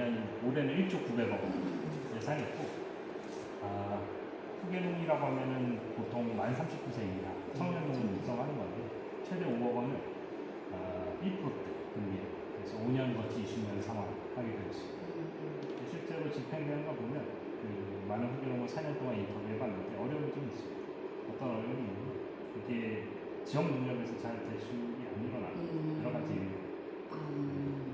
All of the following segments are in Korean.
올해는 1조 900억 예산이 있고, 후계농이라고 하면은 보통 만 39세 이하 청년농을 육성하는 건데, 최대 5억 원을 1%대 금리로, 그래서 5년 거치 20년 상환하게 되어 있습니다. 실제로 집행되는 거 보면 많은 후계농을 4년 동안 인터뷰해봤는데 어려움이 좀 있습니다. 어떤 어려움이 있냐면 이게 지역 농협에서 잘 대출이 안 일어나는 여러 가지 이유.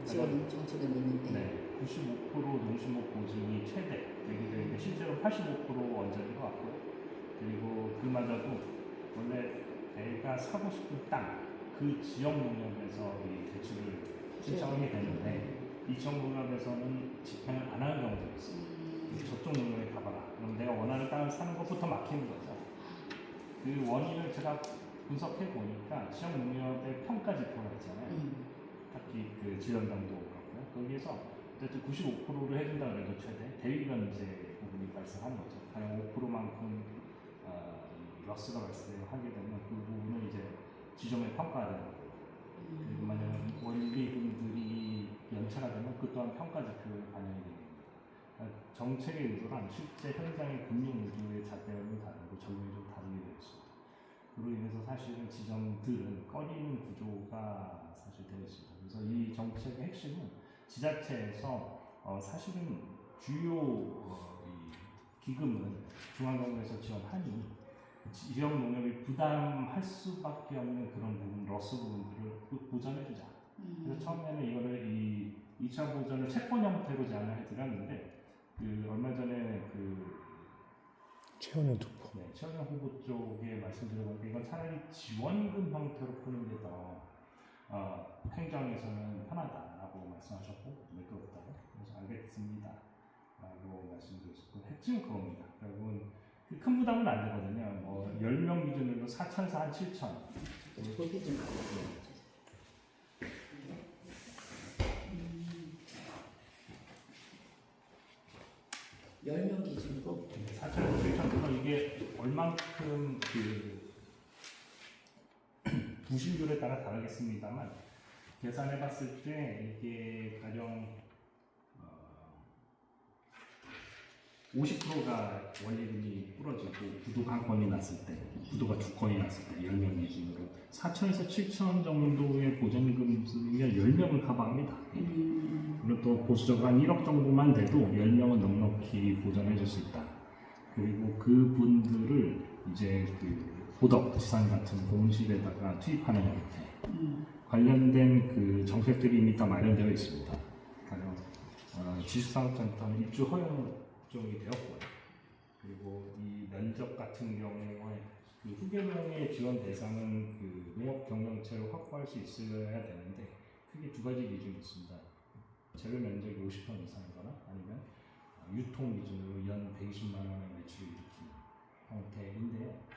지원 정책은 있는데. 네, 95% 농심목 보증이 최대 되게 되는데 실제로 85% 원자리가 왔고요. 그리고 그마저도 원래 내가 사고 싶은 땅, 그 지역 농협에서 이 대출을 신청하게 되는데 이 지역 농협에서는 집행을 안 하는 경우도 있어요. 저쪽 농협에 가봐라. 그럼 내가 원하는 땅을 사는 것부터 막히는 거죠. 그 원인을 제가 분석해 보니까 지역 농협의 평가 지표가 있잖아요. 특히 그 지연당도 그렇고요. 거기에서 어쨌든 95%를 해준다 그래도 최대 대위 변제 부분이 발생하는 거죠. 가령 5%만큼 러스가 발생하게 되면 그 부분은 이제 지점에 평가가 되는 거고, 그리고 만약 원리분들이 연체가 되면 그 또한 평가 지표에 반영이 되는 겁니다. 그러니까 정책의 의도랑 실제 현장의 금융 의도의 잣대감이 다르고 적용이 좀 다르게 되어 있습니다. 그로 인해서 사실은 지점들은 꺼리는 구조가 사실 되어 있습니다. 그래서 이 정책의 핵심은 지자체에서 사실은 주요 이 기금은 중앙정부에서 지원하니 지역 농협이 부담할 수밖에 없는 그런 부분, 러스 부분들을 보전해주자. 그래서 처음에는 이거를 이 2차 보전을 채권 형태로 제안을 해드렸는데 얼마 전에 채원형 투표. 네, 최원영 후보 쪽에 말씀드려보니까 이건 차라리 지원금 형태로 푸는 게 더 행정에서는 편하다라고 말씀하셨고 매끄럽다고, 그래서 알겠습니다 라고 말씀드렸고 핵심은 그겁니다. 결국은 큰 부담은 안 되거든요. 뭐 10명 기준으로 4,000에서 한 7,000. 그렇게 좀 10명 기준으로 4,000에서 7,000. 그래서 이게 얼만큼 부실률에 따라 다르겠습니다만 계산해 봤을 때 이게 가령 50%가 원리금이 부러지고 부도가 한 건이 났을 때, 부도가 2건이 났을 때 10명 기준으로 4,000에서 7,000 정도의 보전금 쓰면 10명을 커버합니다. 물론 또 보수적으로 한 1억 정도만 돼도 10명은 넉넉히 보전해 줄 수 있다. 그리고 그분들을 이제 보덕 지산 같은 공실에다가 투입하는 형태 관련된 정책들이 이미 다 마련되어 있습니다. 가령 지식산업센터는 입주 허용 쪽이 되었고요. 그리고 이 면적 같은 경우에 후계농의 지원 대상은 농업 경영체를 확보할 수 있어야 되는데 크게 두 가지 기준이 있습니다. 재료 면적이 50평 이상이거나 아니면 유통 기준으로 연 120만 원의 매출을 일으키는 형태인데요.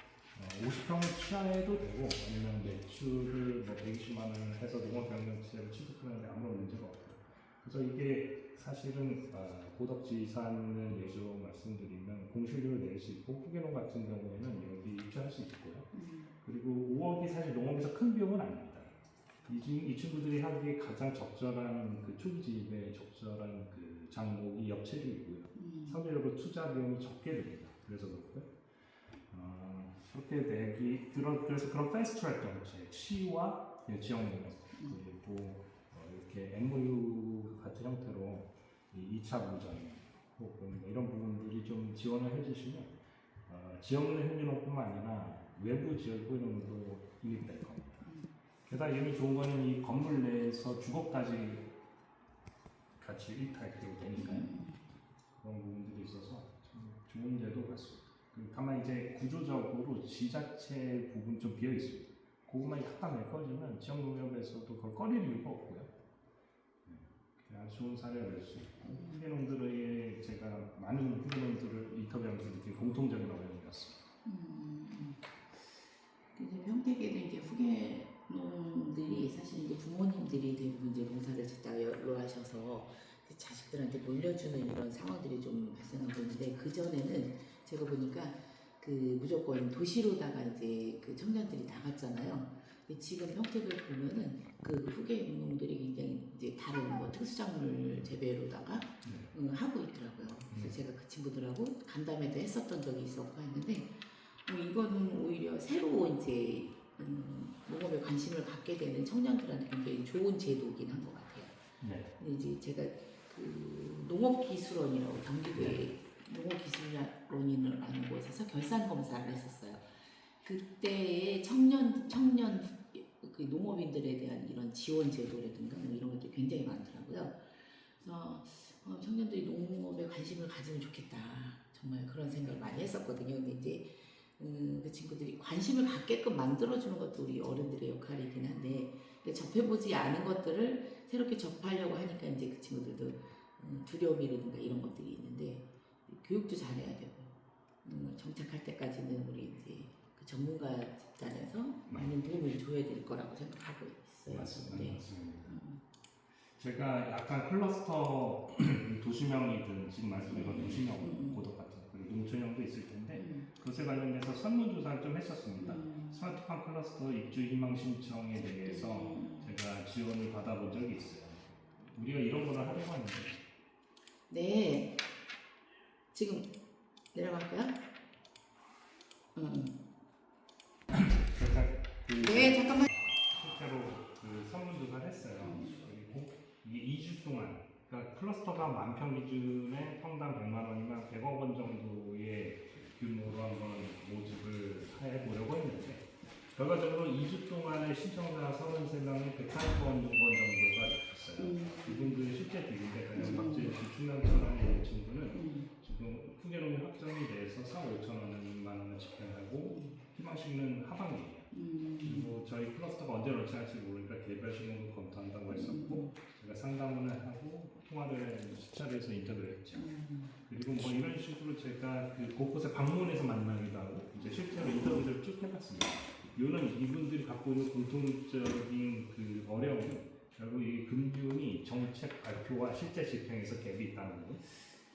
50평 취하해도 되고 아니면 매출을 120만 원을 해서 농업 경영체를 취득하는데 아무런 문제가 없고요. 그래서 이게 사실은 보덕지산을 예시로 말씀드리면 공실률을 낼 수 있고 후계농 같은 경우에는 여기 입주할 수 있고요. 그리고 5억이 사실 농업에서 큰 비용은 아닙니다. 이 친구들이 하기에 가장 적절한 초기집에 적절한 장목이 엽채류이고요. 상대적으로 투자 비용이 적게 듭니다. 그래서 그렇고요. 그렇게 그래서 그런 패스트트랙 정책, 시와 지역 농업 그리고 이렇게 MOU 같은 형태로 2차 보전 혹은 이런 부분들이 좀 지원을 해주시면 지역 내 후계농뿐만 아니라 외부 지역 후계농도 유입될 겁니다. 게다가 이미 좋은 거는 이 건물 내에서 주거까지 같이 일탈되고 되니까요. 그런 부분들이 있어서 참 좋은 제도 같습니다. 다만 이제 구조적으로 지자체 부분 좀 비어 있습니다. 그것만 약간 메꿔주면 지역 농협에서도 그걸 꺼릴 이유가 없고요. 아주 좋은 사례가 될 수 있고 후계농들의 제가 많은 후계농들을 인터뷰하면서 느낀 공통적인 어려움이었습니다. 이제 평택에도 이제 후계농들이 사실 이제 부모님들이 대부분 이제 농사를 짓다가 연로하셔서 자식들한테 물려주는 이런 상황들이 좀 발생하고 있는데 그 전에는 제가 보니까 무조건 도시로다가 이제 청년들이 나갔잖아요. 근데 지금 평택을 보면은 후계농들이 굉장히 이제 다른 특수작물 재배로다가 하고 있더라고요. 그래서 제가 그 친구들하고 간담회도 했었던 적이 있었고 했는데 이거는 오히려 새로 이제 농업에 관심을 갖게 되는 청년들한테 굉장히 좋은 제도긴 한 것 같아요. 네. 근데 이제 제가 그 농업기술원이라고 경기도에 농업기술원이라는 곳에서 결산 검사를 했었어요. 그때의 청년 그 농업인들에 대한 이런 지원 제도라든가 뭐 이런 것들이 굉장히 많더라고요. 그래서 청년들이 농업에 관심을 가지면 좋겠다. 정말 그런 생각을 많이 했었거든요. 근데 이제 그 친구들이 관심을 갖게끔 만들어주는 것도 우리 어른들의 역할이긴 한데 접해보지 않은 것들을 새롭게 접하려고 하니까 이제 그 친구들도 두려움이라든가 이런 것들이 있는데 교육도 잘해야 되고 정착할 때까지는 우리 이제 그 전문가 집단에서 많은 도움을 줘야 될 거라고 생각하고 있어요. 맞습니다. 네. 맞습니다. 제가 약간 클러스터 도시명이든 지금 말씀드린 도시명 고독 같은 그리고 농촌형도 있을 텐데 그것에 관련해서 설문조사를 좀 했었습니다. 스마트팜 클러스터 입주 희망 신청에 대해서 제가 지원을 받아본 적이 있어요. 우리가 이런 거를 하려고 하는데. 네. 지금 내려갈까요? 네, 잠깐만. 실제로 그 설문조사를 했어요. 그리고 이게 2주 동안, 그러니까 클러스터가 만평 기준에 평당 100만 원이면 100억 원 정도의 규모로 한번 모집을 해보려고 했는데, 결과적으로 2주 동안에 신청자 33명이 140원 정도가 됐어요. 이분들의 실제 비율인데, 그냥 박지현 씨 충남천안에 있는 친구는 지금 후계농이 확정이 돼서 4억 5천만 원을 집행하고 희망식는 하반기예요. 그리고 저희 클러스터가 언제 런칭할지 모르니까 개별 신용도 검토한다고 했었고 제가 상담을 하고 통화를 수차례해서 인터뷰를 했죠. 그리고 뭐 이런 식으로 제가 그 곳곳에 방문해서 만나기도 하고 이제 실제로 인터뷰를 쭉 해봤습니다. 이거는 이분들이 갖고 있는 공통적인 그 어려움은 결국 이 금융이 정책 발표와 실제 집행에서 갭이 있다는 거,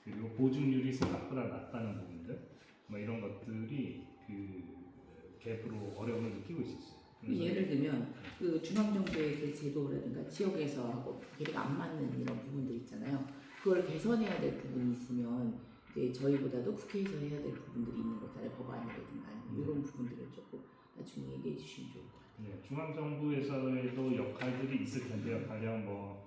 그리고 보증률이 생각보다 낮다는 부분들, 뭐 이런 것들이 그 갭으로 어려움을 느끼고 있었어요. 예를 들면 그 중앙정부의 그 제도라든가 지역에서 하고 계속 안 맞는 이런 부분들 있잖아요. 그걸 개선해야 될 부분이 있으면 이제 저희보다도 국회에서 해야 될 부분들이 있는 거잖아요. 법안이라든가 이런 부분들을 조금 나중에 얘기해 주시면 좋을 것 같아요. 네, 중앙정부에서도 역할들이 있을 텐데요. 가령 뭐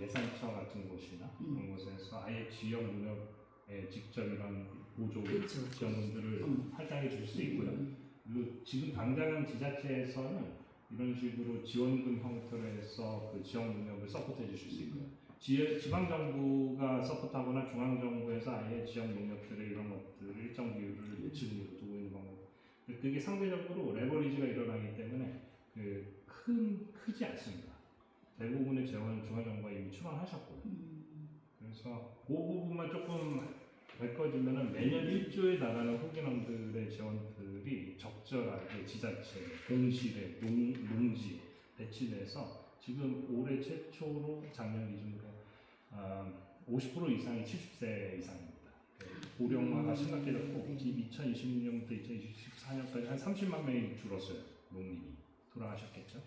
예산처 같은 곳이나 그런 곳에서 아예 지역 농협에 직접 이런 보조 그렇죠. 지원금들을 할당해 줄 수 있고요. 그리고 지금 당장은 지자체에서는 이런 식으로 지원금 형태로 해서 그 지역 농협을 서포트해 주실 수 있고요. 지방정부가 서포트하거나 중앙정부에서 아예 지역 농협들의 이런 것들을 일정 비율을 예측으로 두고 있는 방법. 그게 상대적으로 레버리지가 일어나기 때문에 크지 않습니다. 대부분의 재원은 중앙정부가 이미 추방하셨고요. 그래서 그 부분만 조금 바꿔주면은 매년 1조에 달하는 후기농들의 지원들이 적절하게 지자체, 공시대, 농지 배치돼서 지금 올해 최초로 작년 기준으로 50% 이상이 70세 이상입니다. 고령화가 심각해졌고 2026년부터 2024년까지 한 30만 명이 줄었어요. 농민이 돌아가셨겠죠.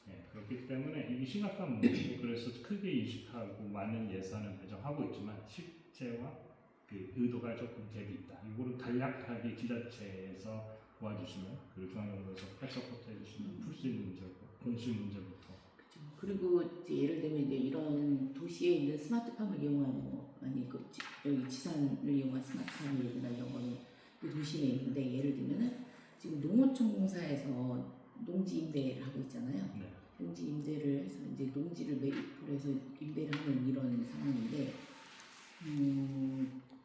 네, 그렇기 때문에 이게 심각한 문제고 그래서 크게 인식하고 많은 예산을 배정하고 있지만 실제와 그 의도가 조금 갭이 있다. 이거를 간략하게 지자체에서 도와주시면 그리고 중앙정부에서 백서포트 해주시면 풀 수 있는 문제고 공시 문제부터. 그렇죠. 그리고 이제 예를 들면 이제 이런 도시에 있는 스마트팜을 이용하는 뭐 아니 그 여기 지산을 이용한 스마트팜이나 이런 거는 그 도시 내에 있는데 예를 들면은 지금 농어촌공사에서 농지 임대를 하고 있잖아요. 네. 농지 임대를 해서 이제 농지를 매입을 해서 임대를 하는 이런 상황인데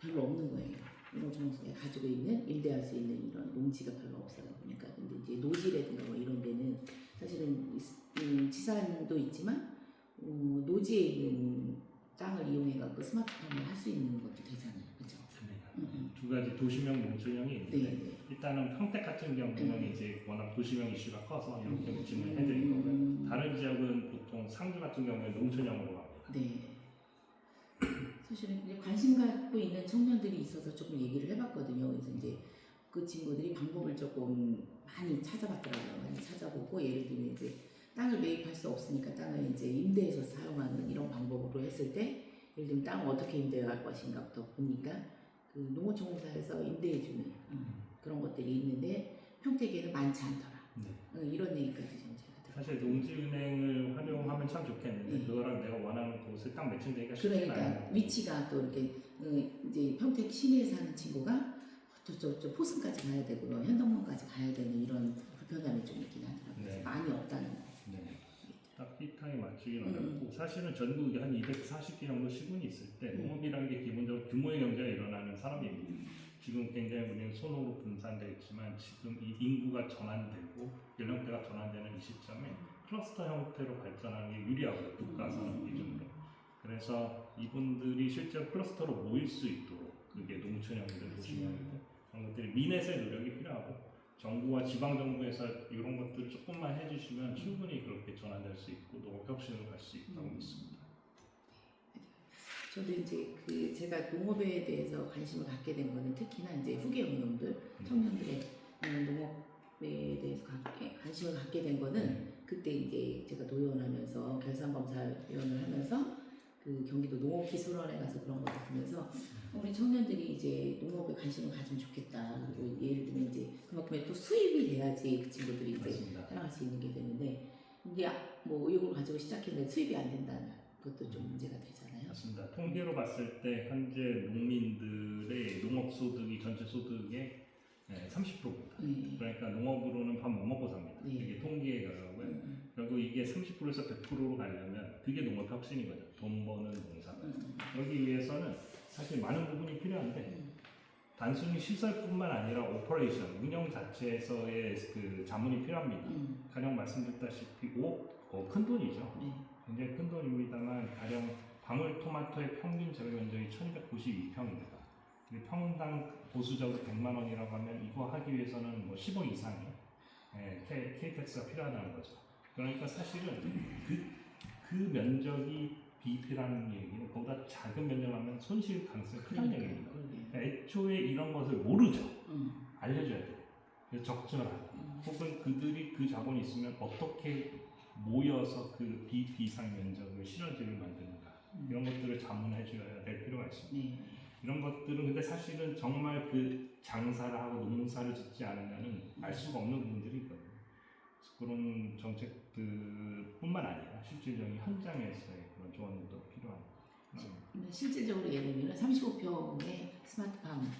별로 없는 거예요. 농어촌공사에 가지고 있는 임대할 수 있는 이런 농지가 별로 없어요. 그러니까 근데 이제 노지라든가 뭐 이런 데는 사실은 지산도 있지만 노지에 있는 땅을 이용해갖고 스마트팜을 할 수 있는 것도 되잖아요. 그렇죠? 두 가지 도시명, 농촌형이 있는데 네. 일단은 평택 같은 경우는 이제 워낙 도시명 이슈가 커서 이렇게 지원을 해드린 거고요. 다른 지역은 보통 상주 같은 경우에 농촌형으로 갑니다. 네. 사실은 이제 관심 갖고 있는 청년들이 있어서 조금 얘기를 해봤거든요. 그래서 이제 그 친구들이 방법을 조금 많이 찾아봤더라고요. 많이 찾아보고 예를 들면 이제 땅을 매입할 수 없으니까 땅을 이제 임대해서 사용하는 이런 방법으로 했을 때 예를 들면 땅을 어떻게 임대할 것인가부터 보니까 그 농어촌공사에서 임대해주는 그런 것들이 있는데 평택에는 많지 않더라. 네. 이런 얘기까지 좀 제가 들었어요. 사실 농지은행을 활용하면 참 좋겠는데 네. 그거랑 내가 원하는 곳을 딱 매칭되기가 쉽지 그러니까 않아요. 위치가 또 이렇게 이제 평택 시내에 사는 친구가 저 포승까지 가야 되고 현동문까지 가야 되는 이런 불편함이 좀 있긴 하더라고요. 네. 많이 없다는 거. 네. 딱 삐타에 맞추긴 어렵고 사실은 전국에 한 240개 정도 시군이 있을 때 농업이라는 게 기본적으로 규모의 경제가 일어나는 산업입니다. 지금 굉장히 우리는 손으로 분산되어 있지만 지금 이 인구가 전환되고 연령대가 전환되는 이 시점에 클러스터 형태로 발전하는 게 유리하고요. 국가산업 기준으로. 그래서 이분들이 실제로 클러스터로 모일 수 있도록 그게 농촌형이든 도시형이든 그런 것들이 민에서의 노력이 필요하고 정부와 지방정부에서 이런 것들을 조금만 해주시면 충분히 그렇게 전환될 수 있고 농업혁신으로 갈 수 있다고 믿습니다. 저도 이제 그 제가 농업에 대해서 관심을 갖게 된 거는 특히나 이제 후계 운동들 청년들의 농업에 대해서 관심을 갖게 된 거는 그때 이제 제가 노연하면서 결산검사위원을 하면서 그 경기도 농업기술원에 가서 그런 것을 보면서 우리 청년들이 이제 농업에 관심을 가지면 좋겠다. 그리고 예를 들면 이제 그만큼의 또 수입이 돼야지 그 친구들이 이제 맞습니다. 살아갈 수 있는 게 되는데 이게 뭐 의욕을 가지고 시작했는데 수입이 안 된다는 것도 좀 문제가 되잖아요. 맞습니다. 통계로 봤을 때 현재 농민들의 농업 소득이 전체 소득의 30%입니다. 네. 그러니까 농업으로는 밥 못 먹고 삽니다. 네. 이게 통계에 결국은 결국 이게 30%에서 100%로 가려면 그게 농업 혁신이거든요. 돈 버는 농사가. 그러기 위해서는 사실 많은 부분이 필요한데 단순히 시설뿐만 아니라 오퍼레이션, 운영 자체에서의 그 자문이 필요합니다. 가령 말씀드렸다시피 큰 돈이죠. 네. 굉장히 큰 돈입니다만 가령 방울토마토의 평균 재배 면적이 1292평입니다. 평당 보수적으로 100만 원이라고 하면 이거 하기 위해서는 뭐 10억 이상의 KTX가 필요하다는 거죠. 그러니까 사실은 그 면적이 비필하는 얘기는 그보다 작은 면적하면 손실 가능성이 크다는 얘기입니다. 그러니까 애초에 이런 것을 모르죠. 알려줘야 돼요. 그래서 적절하고 혹은 그들이 그 자본이 있으면 어떻게 모여서 그 비이상 면적을 실어지를 만드는가 이런 것들을 자문해줘야 될 필요가 있습니다. 네. 이런 것들은 근데 사실은 정말 그 장사를 하고 농사를 짓지 않으면 알 수가 없는 부분들이 있거든요. 그래서 그런 정책들뿐만 아니라 실질적인 현장에서의 그런 조언도 필요합니다. 실질적으로 예를 들면 35평의 스마트팜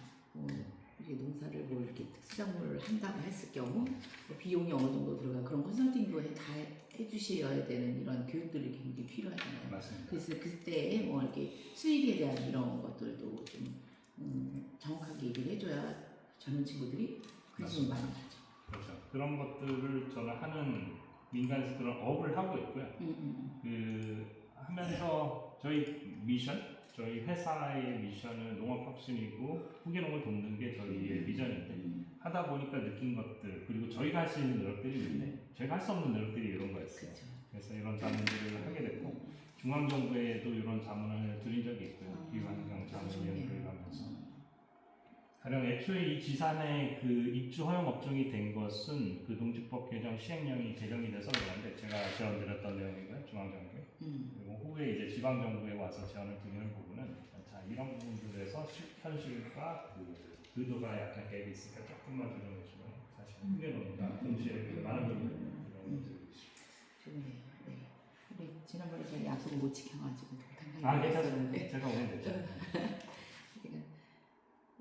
이렇게 농사를 뭐 이렇게 특수작물을 한다고 했을 경우 뭐 비용이 어느 정도 들어가 그런 컨설팅도 다 해주셔야 되는 이런 교육들이 굉장히 필요하잖아요. 맞습니다. 그래서 그때 뭐 이렇게 수익에 대한 이런 것들도 좀 정확하게 얘기를 해줘야 젊은 친구들이 관심을 많이 가죠. 그렇죠. 그런 것들을 저는 하는 민간에서 그런 업을 하고 있고요. 그 하면서 저희 미션, 저희 회사의 미션은 농업 혁신이고 후계농을 돕는 게 저희의 비전인데 하다 보니까 느낀 것들 그리고 저희가 할 수 있는 노력들이 있는데 저희가 할 수 없는 노력들이 이런 거였어요. 그렇죠. 그래서 이런 자문들을 하게 됐고 중앙정부에도 이런 자문을 드린 적이 있고요. 기후환경 자문위원회를 하면서 가령 애초에 이 지산에 그 입주 허용 업종이 된 것은 그 농지법 개정 시행령이 개정이 돼서 그런데 제가 제언드렸던 내용이고요. 중앙정부에 그리고 후에 이제 지방정부에 와서 제언을 드리는 부분은 자 이런 부분들에서 현실과 그 의도가 약간 갭이 있으니까 조금만 조정해주면 사실 후계농과 동시에 많은 분들이 이런 것들이 좋네요. 네. 우리 지난번에 저희 약속을 못 지켜가지고 괜찮습니다. 제가 오늘